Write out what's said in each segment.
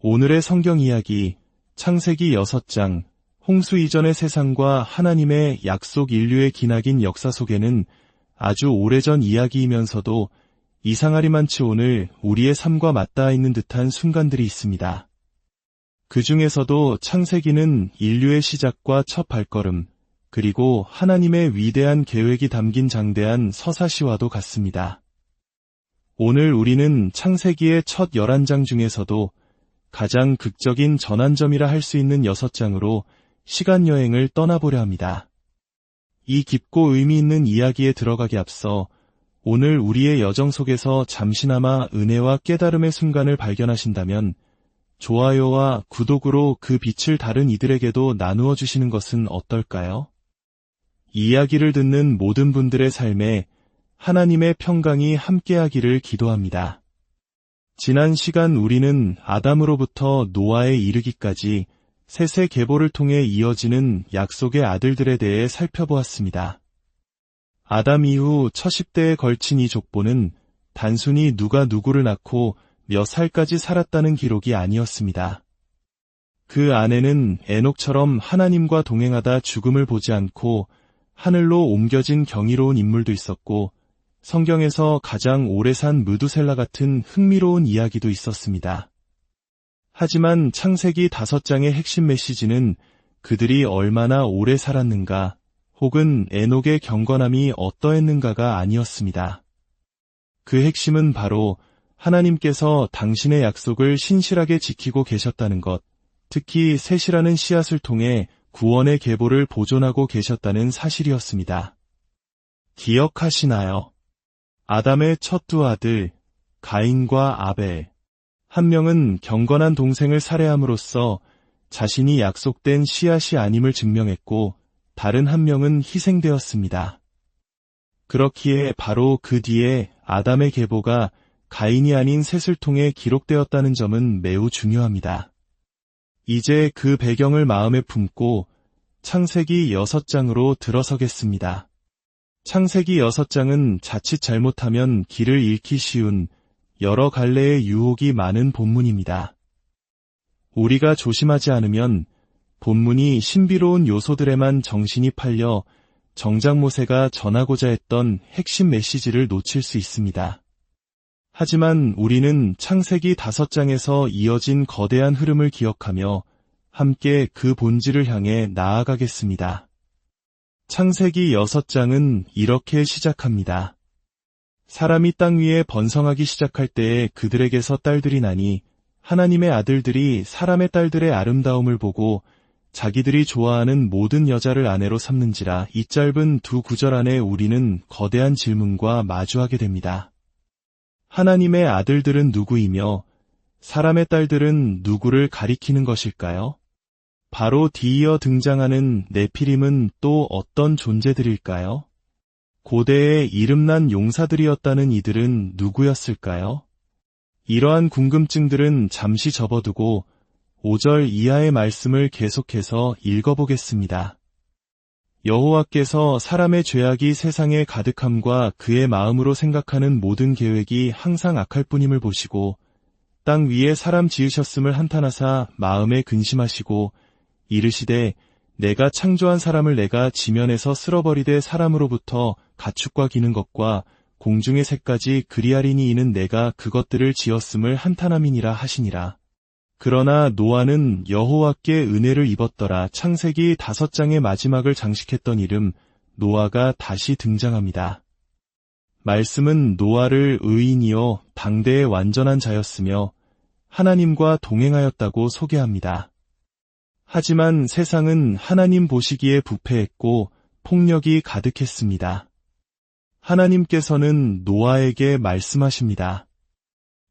오늘의 성경 이야기, 창세기 6장, 홍수 이전의 세상과 하나님의 약속 인류의 기나긴 역사 속에는 아주 오래전 이야기이면서도 이상하리만치 오늘 우리의 삶과 맞닿아 있는 듯한 순간들이 있습니다. 그 중에서도 창세기는 인류의 시작과 첫 발걸음, 그리고 하나님의 위대한 계획이 담긴 장대한 서사시와도 같습니다. 오늘 우리는 창세기의 첫 11장 중에서도 가장 극적인 전환점이라 할 수 있는 6장으로 시간여행을 떠나보려 합니다. 이 깊고 의미 있는 이야기에 들어가기 앞서 오늘 우리의 여정 속에서 잠시나마 은혜와 깨달음의 순간을 발견하신다면 좋아요와 구독으로 그 빛을 다른 이들에게도 나누어 주시는 것은 어떨까요? 이야기를 듣는 모든 분들의 삶에 하나님의 평강이 함께하기를 기도합니다. 지난 시간 우리는 아담으로부터 노아에 이르기까지 셋의 계보를 통해 이어지는 약속의 아들들에 대해 살펴보았습니다. 아담 이후 처십대에 걸친 이 족보는 단순히 누가 누구를 낳고 몇 살까지 살았다는 기록이 아니었습니다. 그 안에는 에녹처럼 하나님과 동행하다 죽음을 보지 않고 하늘로 옮겨진 경이로운 인물도 있었고 성경에서 가장 오래 산 무두셀라 같은 흥미로운 이야기도 있었습니다. 하지만 창세기 5장의 핵심 메시지는 그들이 얼마나 오래 살았는가 혹은 에녹의 경건함이 어떠했는가가 아니었습니다. 그 핵심은 바로 하나님께서 당신의 약속을 신실하게 지키고 계셨다는 것, 특히 셋이라는 씨앗을 통해 구원의 계보를 보존하고 계셨다는 사실이었습니다. 기억하시나요? 아담의 첫 두 아들, 가인과 아벨. 한 명은 경건한 동생을 살해함으로써 자신이 약속된 씨앗이 아님을 증명했고, 다른 한 명은 희생되었습니다. 그렇기에 바로 그 뒤에 아담의 계보가 가인이 아닌 셋을 통해 기록되었다는 점은 매우 중요합니다. 이제 그 배경을 마음에 품고 창세기 6장으로 들어서겠습니다. 창세기 6장은 자칫 잘못하면 길을 잃기 쉬운 여러 갈래의 유혹이 많은 본문입니다. 우리가 조심하지 않으면 본문이 신비로운 요소들에만 정신이 팔려 정작 모세가 전하고자 했던 핵심 메시지를 놓칠 수 있습니다. 하지만 우리는 창세기 5장에서 이어진 거대한 흐름을 기억하며 함께 그 본질을 향해 나아가겠습니다. 창세기 6장은 이렇게 시작합니다. 사람이 땅 위에 번성하기 시작할 때에 그들에게서 딸들이 나니 하나님의 아들들이 사람의 딸들의 아름다움을 보고 자기들이 좋아하는 모든 여자를 아내로 삼는지라. 이 짧은 두 구절 안에 우리는 거대한 질문과 마주하게 됩니다. 하나님의 아들들은 누구이며 사람의 딸들은 누구를 가리키는 것일까요? 바로 뒤이어 등장하는 네피림은 또 어떤 존재들일까요? 고대의 이름난 용사들이었다는 이들은 누구였을까요? 이러한 궁금증들은 잠시 접어두고 5절 이하의 말씀을 계속해서 읽어보겠습니다. 여호와께서 사람의 죄악이 세상에 가득함과 그의 마음으로 생각하는 모든 계획이 항상 악할 뿐임을 보시고 땅 위에 사람 지으셨음을 한탄하사 마음에 근심하시고 이르시되 내가 창조한 사람을 내가 지면에서 쓸어버리되 사람으로부터 가축과 기는 것과 공중의 새까지 그리하리니 이는 내가 그것들을 지었음을 한탄함이니라 하시니라. 그러나 노아는 여호와께 은혜를 입었더라. 창세기 5장의 마지막을 장식했던 이름 노아가 다시 등장합니다. 말씀은 노아를 의인이요 당대의 완전한 자였으며 하나님과 동행하였다고 소개합니다. 하지만 세상은 하나님 보시기에 부패했고 폭력이 가득했습니다. 하나님께서는 노아에게 말씀하십니다.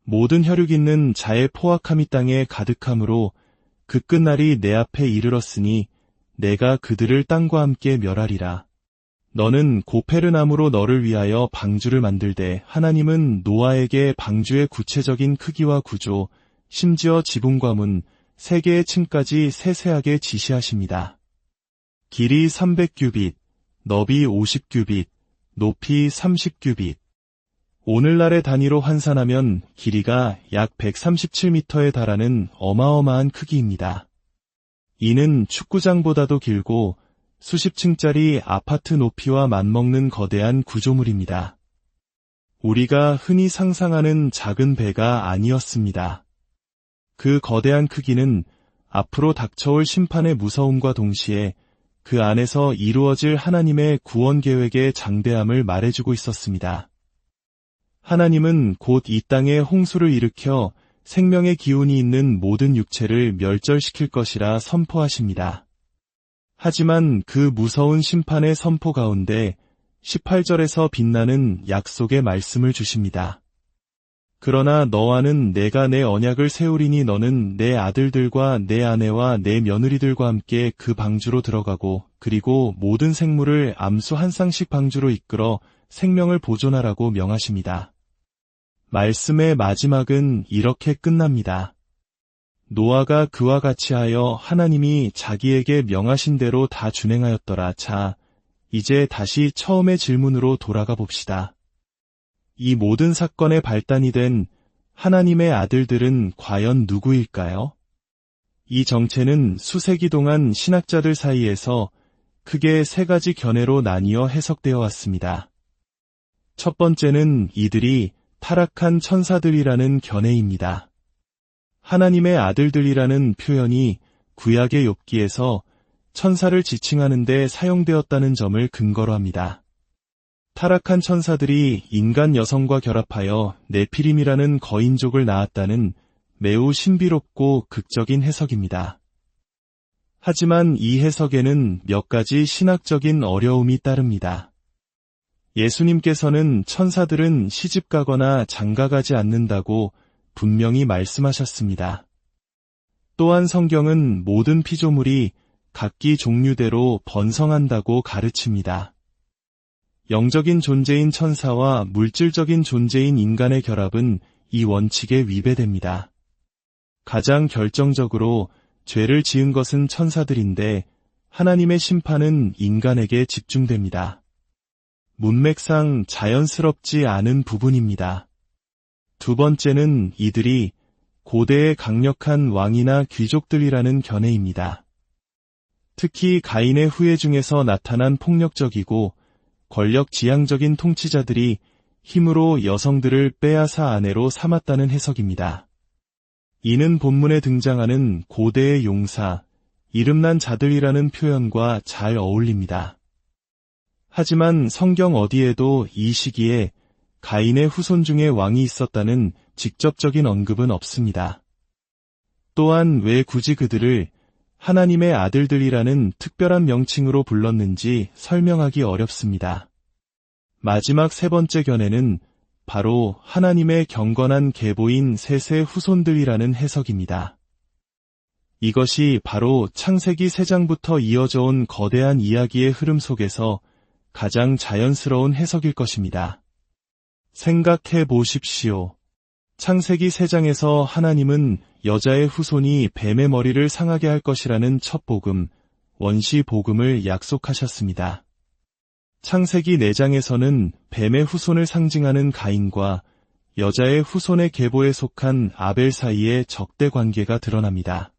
모든 혈육 있는 자의 포악함이 땅에 가득함으로 그 끝날이 내 앞에 이르렀으니 내가 그들을 땅과 함께 멸하리라. 너는 고페르나무로 너를 위하여 방주를 만들되 하나님은 노아에게 방주의 구체적인 크기와 구조, 심지어 지붕과 문, 3개의 층까지 세세하게 지시하십니다. 길이 300규빗, 너비 50규빗, 높이 30규빗. 오늘날의 단위로 환산하면 길이가 약 137m에 달하는 어마어마한 크기입니다. 이는 축구장보다도 길고 수십 층짜리 아파트 높이와 맞먹는 거대한 구조물입니다. 우리가 흔히 상상하는 작은 배가 아니었습니다. 그 거대한 크기는 앞으로 닥쳐올 심판의 무서움과 동시에 그 안에서 이루어질 하나님의 구원 계획의 장대함을 말해주고 있었습니다. 하나님은 곧 이 땅에 홍수를 일으켜 생명의 기운이 있는 모든 육체를 멸절시킬 것이라 선포하십니다. 하지만 그 무서운 심판의 선포 가운데 18절에서 빛나는 약속의 말씀을 주십니다. 그러나 너와는 내가 내 언약을 세우리니 너는 내 아들들과 내 아내와 내 며느리들과 함께 그 방주로 들어가고 그리고 모든 생물을 암수 한 쌍씩 방주로 이끌어 생명을 보존하라고 명하십니다. 말씀의 마지막은 이렇게 끝납니다. 노아가 그와 같이 하여 하나님이 자기에게 명하신 대로 다 준행하였더라. 자, 이제 다시 처음의 질문으로 돌아가 봅시다. 이 모든 사건의 발단이 된 하나님의 아들들은 과연 누구일까요? 이 정체는 수세기 동안 신학자들 사이에서 크게 세 가지 견해로 나뉘어 해석되어 왔습니다. 첫 번째는 이들이 타락한 천사들이라는 견해입니다. 하나님의 아들들이라는 표현이 구약의 욥기에서 천사를 지칭하는 데 사용되었다는 점을 근거로 합니다. 타락한 천사들이 인간 여성과 결합하여 네피림이라는 거인족을 낳았다는 매우 신비롭고 극적인 해석입니다. 하지만 이 해석에는 몇 가지 신학적인 어려움이 따릅니다. 예수님께서는 천사들은 시집가거나 장가가지 않는다고 분명히 말씀하셨습니다. 또한 성경은 모든 피조물이 각기 종류대로 번성한다고 가르칩니다. 영적인 존재인 천사와 물질적인 존재인 인간의 결합은 이 원칙에 위배됩니다. 가장 결정적으로 죄를 지은 것은 천사들인데 하나님의 심판은 인간에게 집중됩니다. 문맥상 자연스럽지 않은 부분입니다. 두 번째는 이들이 고대의 강력한 왕이나 귀족들이라는 견해입니다. 특히 가인의 후예 중에서 나타난 폭력적이고 권력지향적인 통치자들이 힘으로 여성들을 빼앗아 아내로 삼았다는 해석입니다. 이는 본문에 등장하는 고대의 용사, 이름난 자들이라는 표현과 잘 어울립니다. 하지만 성경 어디에도 이 시기에 가인의 후손 중에 왕이 있었다는 직접적인 언급은 없습니다. 또한 왜 굳이 그들을 하나님의 아들들이라는 특별한 명칭으로 불렀는지 설명하기 어렵습니다. 마지막 세 번째 견해는 바로 하나님의 경건한 계보인 셋의 후손들이라는 해석입니다. 이것이 바로 창세기 3장부터 이어져 온 거대한 이야기의 흐름 속에서 가장 자연스러운 해석일 것입니다. 생각해 보십시오. 창세기 3장에서 하나님은 여자의 후손이 뱀의 머리를 상하게 할 것이라는 첫 복음, 원시 복음을 약속하셨습니다. 창세기 4장에서는 뱀의 후손을 상징하는 가인과 여자의 후손의 계보에 속한 아벨 사이의 적대 관계가 드러납니다.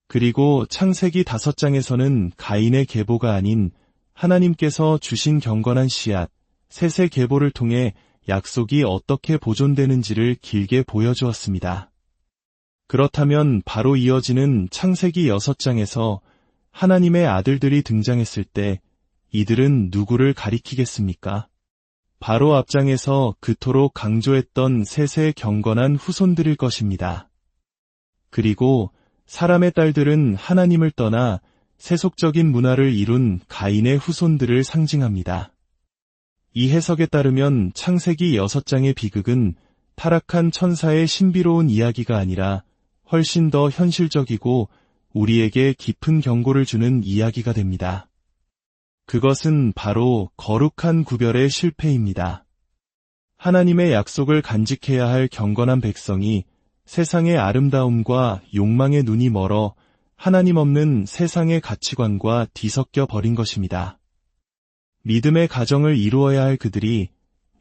그리고 창세기 5장에서는 가인의 계보가 아닌 하나님께서 주신 경건한 씨앗, 셋의 계보를 통해 약속이 어떻게 보존되는지를 길게 보여주었습니다. 그렇다면 바로 이어지는 창세기 6장에서 하나님의 아들들이 등장했을 때 이들은 누구를 가리키겠습니까? 바로 앞장에서 그토록 강조했던 셋의 경건한 후손들일 것입니다. 그리고 사람의 딸들은 하나님을 떠나 세속적인 문화를 이룬 가인의 후손들을 상징합니다. 이 해석에 따르면 창세기 6장의 비극은 타락한 천사의 신비로운 이야기가 아니라 훨씬 더 현실적이고 우리에게 깊은 경고를 주는 이야기가 됩니다. 그것은 바로 거룩한 구별의 실패입니다. 하나님의 약속을 간직해야 할 경건한 백성이 세상의 아름다움과 욕망의 눈이 멀어 하나님 없는 세상의 가치관과 뒤섞여 버린 것입니다. 믿음의 가정을 이루어야 할 그들이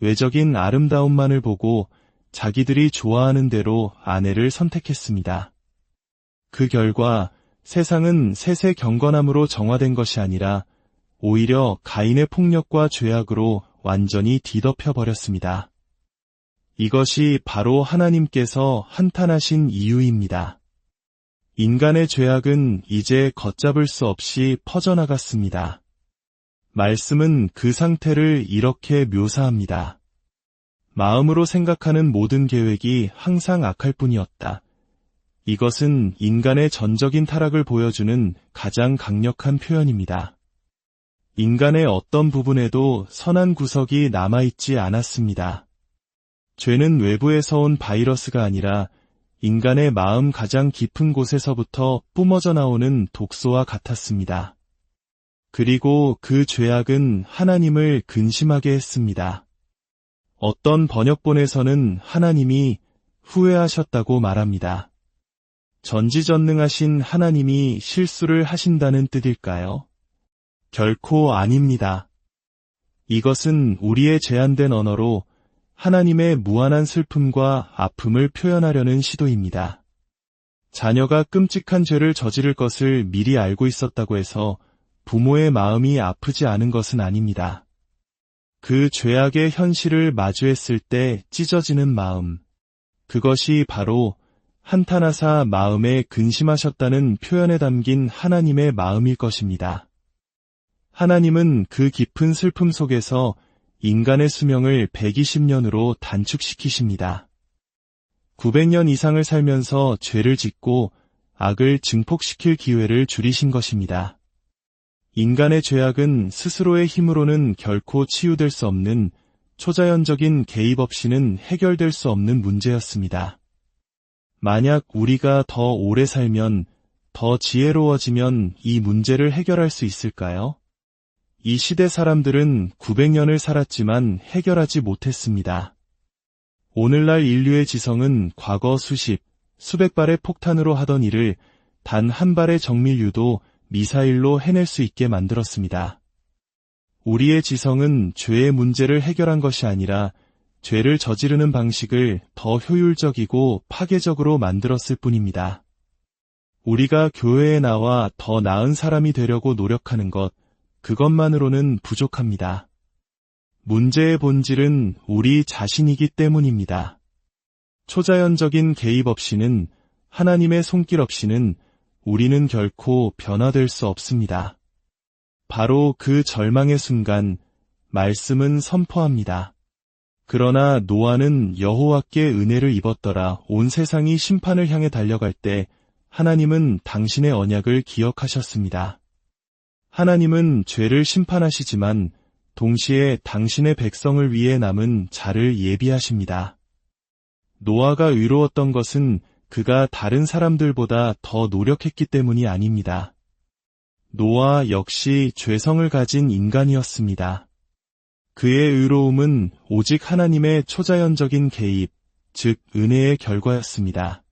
외적인 아름다움만을 보고 자기들이 좋아하는 대로 아내를 선택했습니다. 그 결과 세상은 셋의 경건함으로 정화된 것이 아니라 오히려 가인의 폭력과 죄악으로 완전히 뒤덮여 버렸습니다. 이것이 바로 하나님께서 한탄하신 이유입니다. 인간의 죄악은 이제 걷잡을 수 없이 퍼져나갔습니다. 말씀은 그 상태를 이렇게 묘사합니다. 마음으로 생각하는 모든 계획이 항상 악할 뿐이었다. 이것은 인간의 전적인 타락을 보여주는 가장 강력한 표현입니다. 인간의 어떤 부분에도 선한 구석이 남아있지 않았습니다. 죄는 외부에서 온 바이러스가 아니라 인간의 마음 가장 깊은 곳에서부터 뿜어져 나오는 독소와 같았습니다. 그리고 그 죄악은 하나님을 근심하게 했습니다. 어떤 번역본에서는 하나님이 후회하셨다고 말합니다. 전지전능하신 하나님이 실수를 하신다는 뜻일까요? 결코 아닙니다. 이것은 우리의 제한된 언어로 하나님의 무한한 슬픔과 아픔을 표현하려는 시도입니다. 자녀가 끔찍한 죄를 저지를 것을 미리 알고 있었다고 해서 부모의 마음이 아프지 않은 것은 아닙니다. 그 죄악의 현실을 마주했을 때 찢어지는 마음, 그것이 바로 한탄하사 마음에 근심하셨다는 표현에 담긴 하나님의 마음일 것입니다. 하나님은 그 깊은 슬픔 속에서 인간의 수명을 120년으로 단축시키십니다. 900년 이상을 살면서 죄를 짓고 악을 증폭시킬 기회를 줄이신 것입니다. 인간의 죄악은 스스로의 힘으로는 결코 치유될 수 없는 초자연적인 개입 없이는 해결될 수 없는 문제였습니다. 만약 우리가 더 오래 살면, 더 지혜로워지면 이 문제를 해결할 수 있을까요? 이 시대 사람들은 900년을 살았지만 해결하지 못했습니다. 오늘날 인류의 지성은 과거 수백 발의 폭탄으로 하던 일을 단 한 발의 정밀유도 미사일로 해낼 수 있게 만들었습니다. 우리의 지성은 죄의 문제를 해결한 것이 아니라 죄를 저지르는 방식을 더 효율적이고 파괴적으로 만들었을 뿐입니다. 우리가 교회에 나와 더 나은 사람이 되려고 노력하는 것, 그것만으로는 부족합니다. 문제의 본질은 우리 자신이기 때문입니다. 초자연적인 개입 없이는, 하나님의 손길 없이는 우리는 결코 변화될 수 없습니다. 바로 그 절망의 순간, 말씀은 선포합니다. 그러나 노아는 여호와께 은혜를 입었더라. 온 세상이 심판을 향해 달려갈 때 하나님은 당신의 언약을 기억하셨습니다. 하나님은 죄를 심판하시지만 동시에 당신의 백성을 위해 남은 자를 예비하십니다. 노아가 의로웠던 것은 그가 다른 사람들보다 더 노력했기 때문이 아닙니다. 노아 역시 죄성을 가진 인간이었습니다. 그의 의로움은 오직 하나님의 초자연적인 개입, 즉 은혜의 결과였습니다.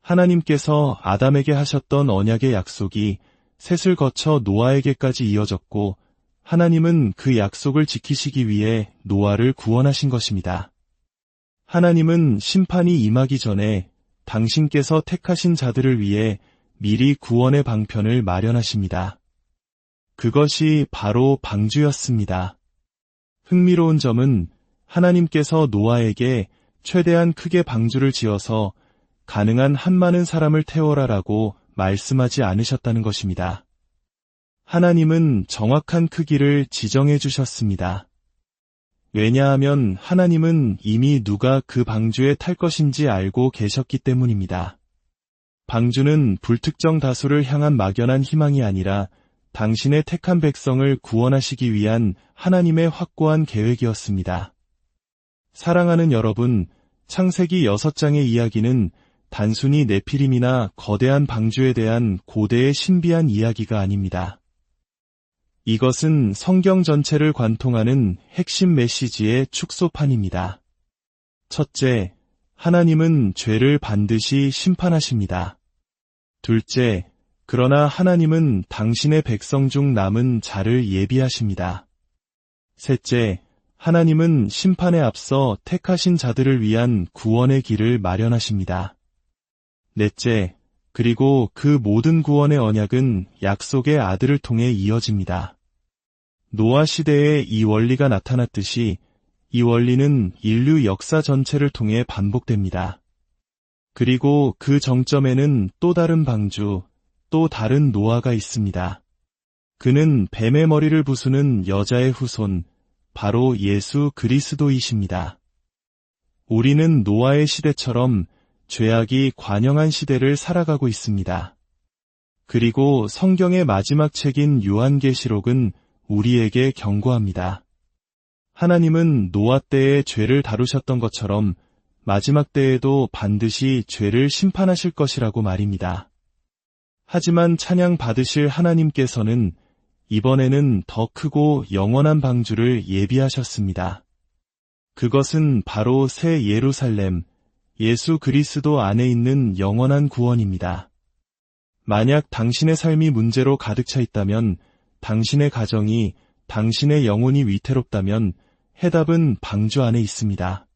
하나님께서 아담에게 하셨던 언약의 약속이 셋을 거쳐 노아에게까지 이어졌고 하나님은 그 약속을 지키시기 위해 노아를 구원하신 것입니다. 하나님은 심판이 임하기 전에 당신께서 택하신 자들을 위해 미리 구원의 방편을 마련하십니다. 그것이 바로 방주였습니다. 흥미로운 점은 하나님께서 노아에게 최대한 크게 방주를 지어서 가능한 한 많은 사람을 태워라라고 말씀하지 않으셨다는 것입니다. 하나님은 정확한 크기를 지정해 주셨습니다. 왜냐하면 하나님은 이미 누가 그 방주에 탈 것인지 알고 계셨기 때문입니다. 방주는 불특정 다수를 향한 막연한 희망이 아니라 당신의 택한 백성을 구원하시기 위한 하나님의 확고한 계획이었습니다. 사랑하는 여러분, 창세기 6장의 이야기는 단순히 네피림이나 거대한 방주에 대한 고대의 신비한 이야기가 아닙니다. 이것은 성경 전체를 관통하는 핵심 메시지의 축소판입니다. 첫째, 하나님은 죄를 반드시 심판하십니다. 둘째, 그러나 하나님은 당신의 백성 중 남은 자를 예비하십니다. 셋째, 하나님은 심판에 앞서 택하신 자들을 위한 구원의 길을 마련하십니다. 넷째, 그리고 그 모든 구원의 언약은 약속의 아들을 통해 이어집니다. 노아 시대에 이 원리가 나타났듯이 이 원리는 인류 역사 전체를 통해 반복됩니다. 그리고 그 정점에는 또 다른 방주, 또 다른 노아가 있습니다. 그는 뱀의 머리를 부수는 여자의 후손, 바로 예수 그리스도이십니다. 우리는 노아의 시대처럼 죄악이 관영한 시대를 살아가고 있습니다. 그리고 성경의 마지막 책인 요한계시록은 우리에게 경고합니다. 하나님은 노아 때에 죄를 다루셨던 것처럼 마지막 때에도 반드시 죄를 심판하실 것이라고 말입니다. 하지만 찬양 받으실 하나님께서는 이번에는 더 크고 영원한 방주를 예비하셨습니다. 그것은 바로 새 예루살렘, 예수 그리스도 안에 있는 영원한 구원입니다. 만약 당신의 삶이 문제로 가득 차 있다면, 당신의 가정이, 당신의 영혼이 위태롭다면 해답은 방주 안에 있습니다.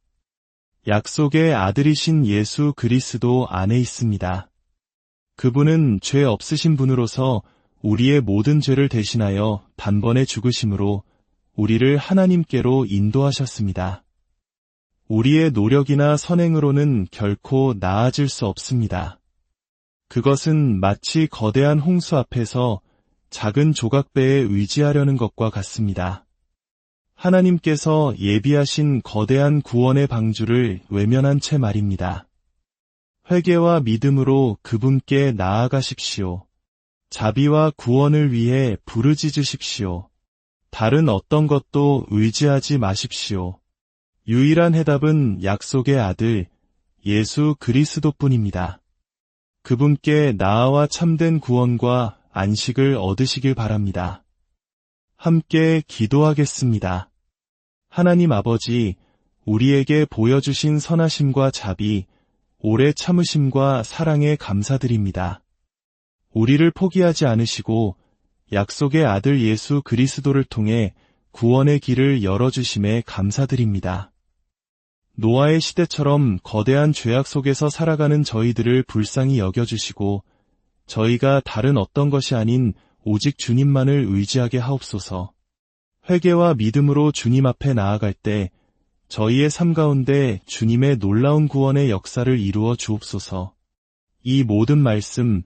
약속의 아들이신 예수 그리스도 안에 있습니다. 그분은 죄 없으신 분으로서 우리의 모든 죄를 대신하여 단번에 죽으심으로 우리를 하나님께로 인도하셨습니다. 우리의 노력이나 선행으로는 결코 나아질 수 없습니다. 그것은 마치 거대한 홍수 앞에서 작은 조각배에 의지하려는 것과 같습니다. 하나님께서 예비하신 거대한 구원의 방주를 외면한 채 말입니다. 회개와 믿음으로 그분께 나아가십시오. 자비와 구원을 위해 부르짖으십시오. 다른 어떤 것도 의지하지 마십시오. 유일한 해답은 약속의 아들, 예수 그리스도뿐입니다. 그분께 나아와 참된 구원과 안식을 얻으시길 바랍니다. 함께 기도하겠습니다. 하나님 아버지, 우리에게 보여주신 선하심과 자비, 오래 참으심과 사랑에 감사드립니다. 우리를 포기하지 않으시고 약속의 아들 예수 그리스도를 통해 구원의 길을 열어주심에 감사드립니다. 노아의 시대처럼 거대한 죄악 속에서 살아가는 저희들을 불쌍히 여겨주시고 저희가 다른 어떤 것이 아닌 오직 주님만을 의지하게 하옵소서. 회개와 믿음으로 주님 앞에 나아갈 때 저희의 삶 가운데 주님의 놀라운 구원의 역사를 이루어 주옵소서. 이 모든 말씀,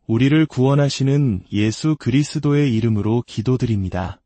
우리를 구원하시는 예수 그리스도의 이름으로 기도드립니다.